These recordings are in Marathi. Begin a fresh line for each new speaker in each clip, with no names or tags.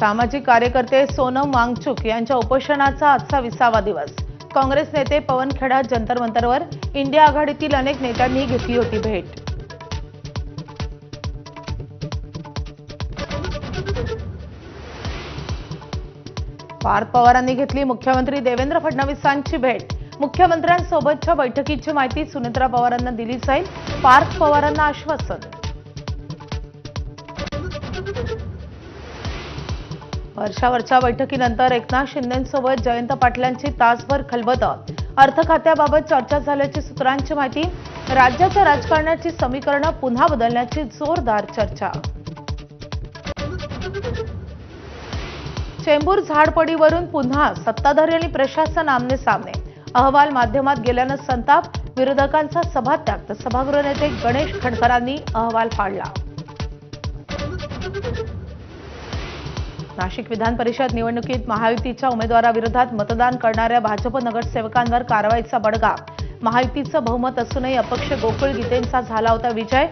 सामाजिक कार्यकर्ते सोनम वांगचुक यांच्या उपोषणाचा आजचा 20वा दिवस। काँग्रेस नेते पवन खेडा जंतर मंतरवर इंडिया आघाडीतील अनेक नेत्यांनी घेतली होती भेट। पार्थ पवारांनी घेतली मुख्यमंत्री देवेंद्र फडणवीसांची भेट। मुख्यमंत्र्यांसोबतच्या बैठकीची माहिती सुनेत्रा पवारांना दिली जाईल। पार्थ पवारांना आश्वासन। वर्षावरच्या बैठकीनंतर एकनाथ शिंदेंसोबत जयंत पाटलांची तासभर खलबत। अर्थ खात्याबाबत चर्चा झाल्याची सूत्रांची माहिती। राज्याच्या राजकारणाची समीकरणं पुन्हा बदलण्याची जोरदार चर्चा। चेंबूर झाडपडीवरून पुन्हा सत्ताधारी आणि प्रशासन आमने सामने। अहवाल माध्यमात गेल्यानं संताप। विरोधकांचा सभात्याग तर सभागृह नेते गणेश खडकरांनी अहवाल फाडला। नाशिक विधान परिषद निवडणुकीत महायुतीच्या उमेदवाराविरोधात मतदान करणाऱ्या भाजप नगरसेवकांवर कारवाईचा बडगा। महायुतीचं बहुमत असूनही अपक्ष गोकुळ गीतेंचा झाला होता विजय।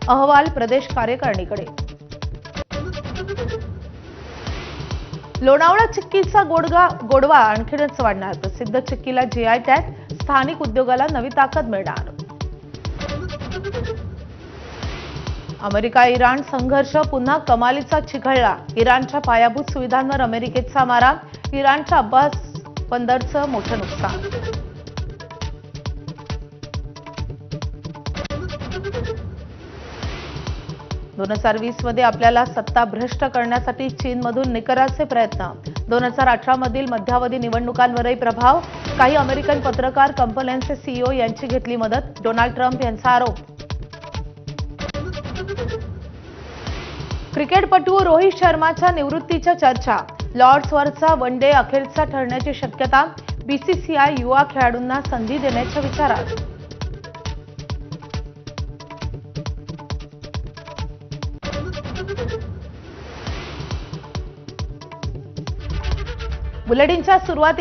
अहवाल प्रदेश कार्यकारिणीकडे। लोणावळा चिक्कीचा गोडवा आणखीनच वाढणार। प्रसिद्ध चिक्कीला जीआय टॅग। स्थानिक उद्योगाला नवी ताकद मिळणार। अमेरिका इराण संघर्ष पुन्हा कमालीचा चिघळला। इराणच्या पायाभूत सुविधांवर अमेरिकेचा मारा। इराणच्या अब्बास बंदरचं मोठं नुकसान। दोन 2020 मध्ये आपल्याला सत्ता भ्रष्ट करण्यासाठी चीनमधून निकराचे प्रयत्न। 2018 मधील मध्यावधी निवडणुकांवरही प्रभाव। काही अमेरिकन पत्रकार कंपन्यांचे सीईओ यांची घेतली मदत। डोनाल्ड ट्रम्प यांचा आरोप। क्रिकेटपटू रोहित शर्माच्या निवृत्तीच्या चर्चा। लॉर्ड्सवरचा वन डे अखेरचा ठरण्याची शक्यता। बीसीसीआय युवा खेळाडूंना संधी देण्याच्या विचारात। बुलेटिनच्या सुरुवाती